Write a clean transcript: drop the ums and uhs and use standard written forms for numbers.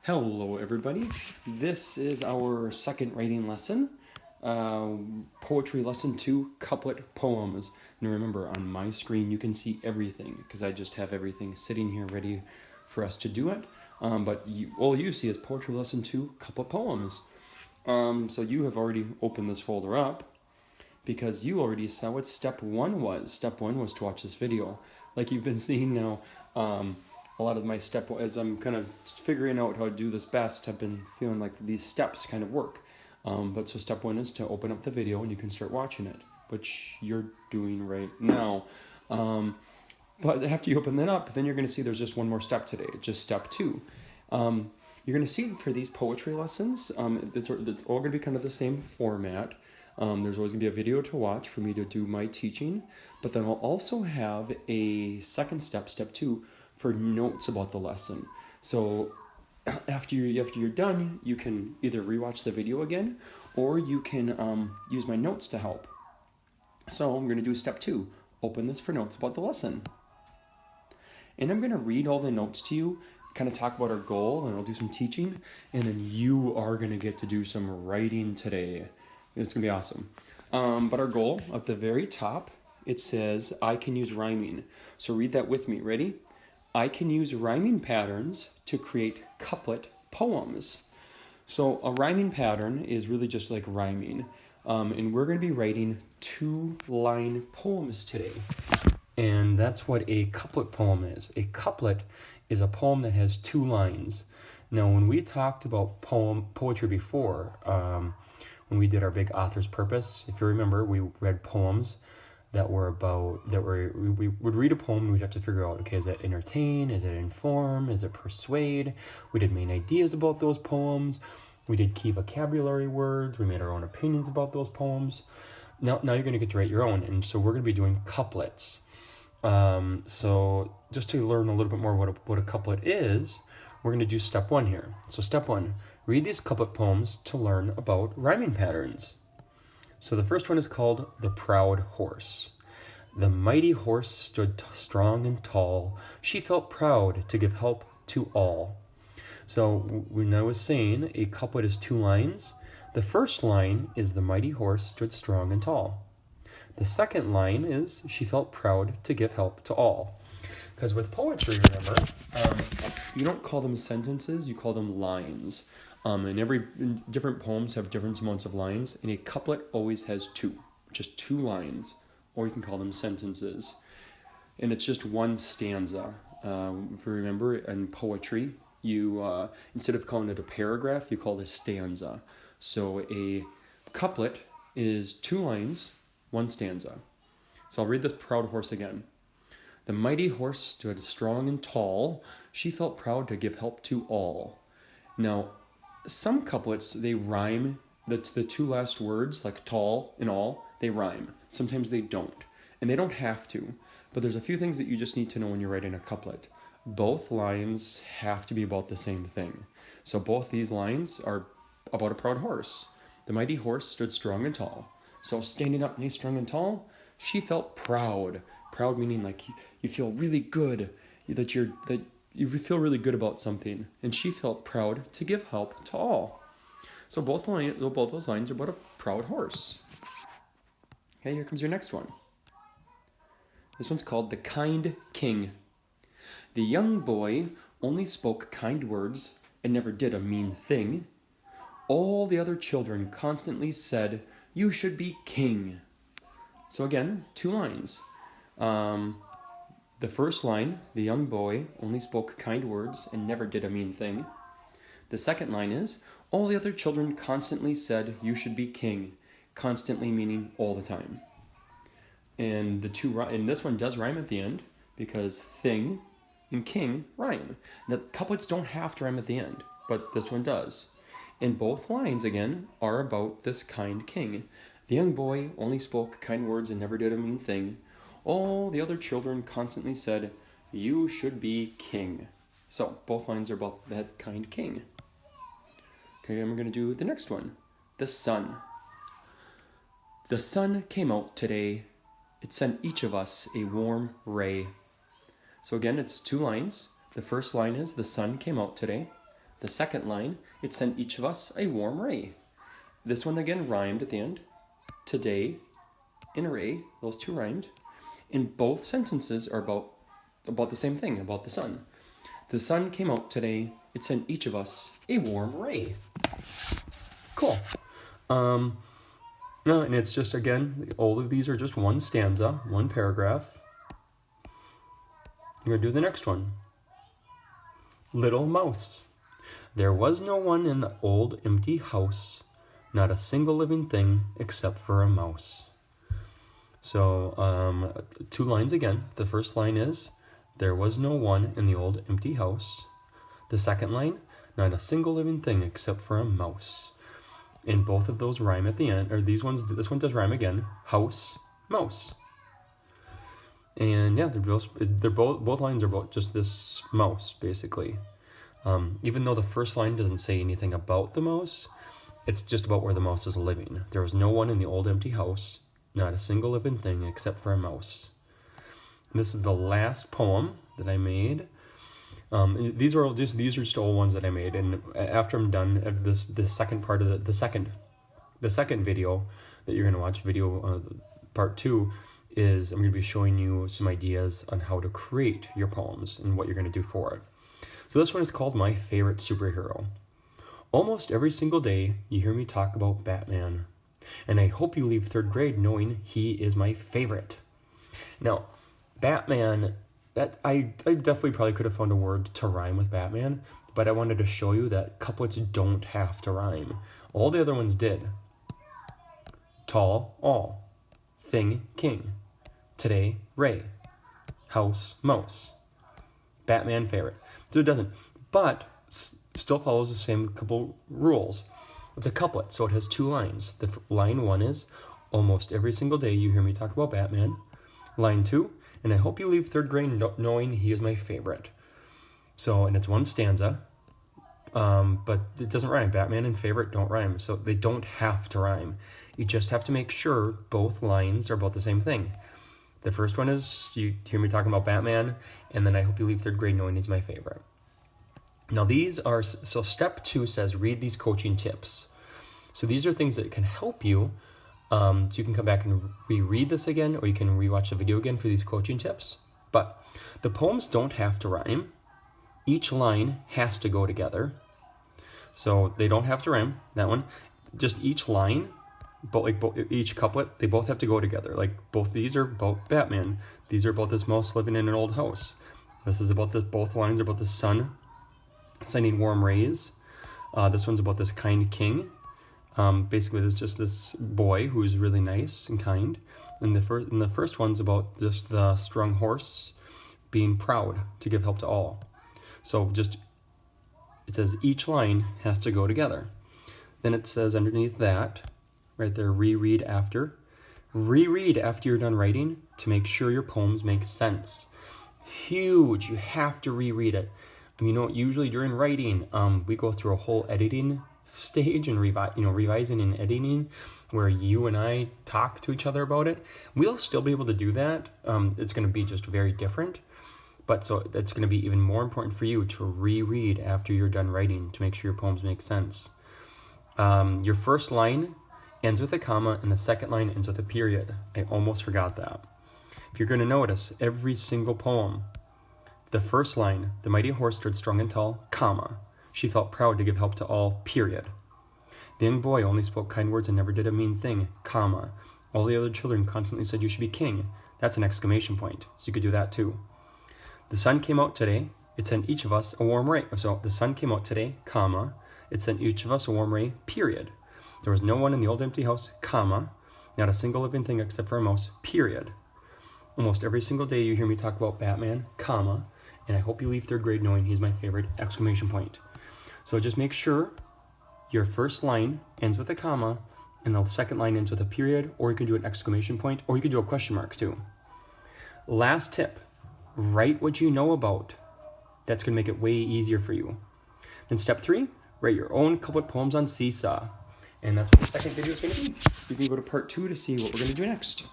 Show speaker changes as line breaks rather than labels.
Hello everybody, this is our second writing lesson, poetry lesson 2, couplet poems. And remember, on my screen you can see everything because I just have everything sitting here ready for us to do it. But all you see is poetry lesson 2, couplet poems. So you have already opened this folder up because you already saw what step 1 was. Step 1 was to watch this video. Like you've been seeing now, a lot of my as I'm kind of figuring out how to do this best, I've been feeling like these steps kind of work. But so step 1 is to open up the video and you can start watching it, which you're doing right now. But after you open that up, then you're going to see there's just one more step today, just step 2. You're going to see for these poetry lessons, it's all going to be kind of the same format. There's always going to be a video to watch for me to do my teaching, but then I'll also have a second step, step 2, for notes about the lesson. So after you're done, you can either rewatch the video again, or you can use my notes to help. So I'm going to do step 2, open this for notes about the lesson. And I'm going to read all the notes to you, kind of talk about our goal, and I'll do some teaching, and then you are going to get to do some writing today. It's going to be awesome. But our goal, at the very top, it says, I can use rhyming. So read that with me. Ready? I can use rhyming patterns to create couplet poems. So a rhyming pattern is really just like rhyming. And we're going to be writing 2-line poems today. And that's what a couplet poem is. A couplet is a poem that has 2 lines. Now, when we talked about poetry before, when we did our big author's purpose, if you remember, we read poems we would read a poem and we'd have to figure out, okay, is it entertain, is it inform, is it persuade? We did main ideas about those poems. We did key vocabulary words. We made our own opinions about those poems. Now you're going to get to write your own, and so we're going to be doing couplets. So just to learn a little bit more what a couplet is, we're going to do step 1 here. So step 1, read these couplet poems to learn about rhyming patterns. So the first one is called The Proud Horse. The mighty horse stood strong and tall. She felt proud to give help to all. So when I was saying a couplet is 2 lines, the first line is the mighty horse stood strong and tall. The second line is she felt proud to give help to all. Because with poetry, remember, you don't call them sentences, you call them lines. And different poems have different amounts of lines, and a couplet always has 2, just 2 lines, or you can call them sentences. And it's just one stanza. If you remember, in poetry, you instead of calling it a paragraph, you call it a stanza. So a couplet is 2 lines, 1 stanza. So I'll read this proud horse again. The mighty horse stood strong and tall. She felt proud to give help to all. Now, some couplets, they rhyme. The 2 last words, like tall and all, they rhyme. Sometimes they don't. And they don't have to. But there's a few things that you just need to know when you're writing a couplet. Both lines have to be about the same thing. So both these lines are about a proud horse. The mighty horse stood strong and tall. So standing up nice, strong, and tall, she felt proud. Proud meaning like you feel really good, that you feel really good about something, and she felt proud to give help to all. So both those lines are about a proud horse. Okay, here comes your next one. This one's called The Kind King. The young boy only spoke kind words and never did a mean thing. All the other children constantly said, "You should be king." So again, 2 lines. The first line, the young boy only spoke kind words and never did a mean thing. The second line is, all the other children constantly said, "You should be king." Constantly meaning all the time. And this one does rhyme at the end because thing and king rhyme. The couplets don't have to rhyme at the end, but this one does. And both lines, again, are about this kind king. The young boy only spoke kind words and never did a mean thing. All the other children constantly said, "You should be king." So both lines are about that kind king. Okay, and we're going to do the next one. The sun. The sun came out today. It sent each of us a warm ray. So again, it's 2 lines. The first line is, the sun came out today. The The second line, it sent each of us a warm ray. This one again rhymed at the end. Today and ray, those two rhymed. And both sentences are about the same thing, about the sun. The sun came out today, it sent each of us a warm ray. Cool. No, and it's just, again, all of these are just one stanza, one paragraph. You're going to do the next one. Little mouse. There was no one in the old empty house, not a single living thing except for a mouse. So, two lines again. The first line is, there was no one in the old empty house. The second line, not a single living thing except for a mouse. And both of those rhyme at the end, or this one does rhyme again, house, mouse. And yeah, both lines are about just this mouse, basically. Even though the first line doesn't say anything about the mouse, it's just about where the mouse is living. There was no one in the old empty house, not a single living thing except for a mouse. And this is the last poem that I made. These are just all ones that I made, and after I'm done, the second part of the second video that you're gonna watch, part 2, is I'm gonna be showing you some ideas on how to create your poems and what you're gonna do for it. So this one is called My Favorite Superhero. Almost every single day you hear me talk about Batman, and I hope you leave 3rd grade knowing he is my favorite. Now, Batman. That I definitely probably could have found a word to rhyme with Batman, but I wanted to show you that couplets don't have to rhyme. All the other ones did. Tall, all. Thing, king. Today, ray. House, mouse. Batman, favorite. So it doesn't, but still follows the same couple rules. It's a couplet, so it has 2 lines. The line 1 is, almost every single day you hear me talk about Batman. Line 2, and I hope you leave 3rd grade knowing he is my favorite. So, and it's one stanza, but it doesn't rhyme. Batman and favorite don't rhyme, so they don't have to rhyme. You just have to make sure both lines are about the same thing. The first one is, you hear me talking about Batman, and then I hope you leave 3rd grade knowing he's my favorite. Now these are, so step 2 says, read these coaching tips. So these are things that can help you. So you can come back and reread this again, or you can rewatch the video again for these coaching tips. But the poems don't have to rhyme. Each line has to go together. So they don't have to rhyme, that one. Just each line, each couplet, they both have to go together. Like both these are about Batman. These are about this mouse living in an old house. This is about this, both lines are about the sun sending warm rays. This one's about this kind king. Basically, there's just this boy who's really nice and kind, and the first one's about just the strong horse being proud to give help to all. So just, it says each line has to go together. Then it says underneath that, right there, reread after. Reread after you're done writing to make sure your poems make sense. Huge, you have to reread it. I mean, usually during writing, we go through a whole editing stage and revising and editing where you and I talk to each other about it. We'll still be able to do that. It's going to be just very different, but so that's going to be even more important for you to reread after you're done writing to make sure your poems make sense. Your first line ends with a comma and the second line ends with a period. I almost forgot that. If you're going to notice, every single poem, the first line, the mighty horse stood strong and tall, comma, she felt proud to give help to all, period. The young boy only spoke kind words and never did a mean thing, comma. All the other children constantly said you should be king. That's an exclamation point, so you could do that too. The sun came out today, it sent each of us a warm ray. So the sun came out today, comma, it sent each of us a warm ray, period. There was no one in the old empty house, comma, not a single living thing except for a mouse, period. Almost every single day you hear me talk about Batman, comma, and I hope you leave 3rd grade knowing he's my favorite, exclamation point. So just make sure your first line ends with a comma and the second line ends with a period, or you can do an exclamation point, or you can do a question mark too. Last tip, write what you know about. That's going to make it way easier for you. Then step 3, write your own couplet poems on Seesaw. And that's what the second video is going to be. So you can go to part 2 to see what we're going to do next.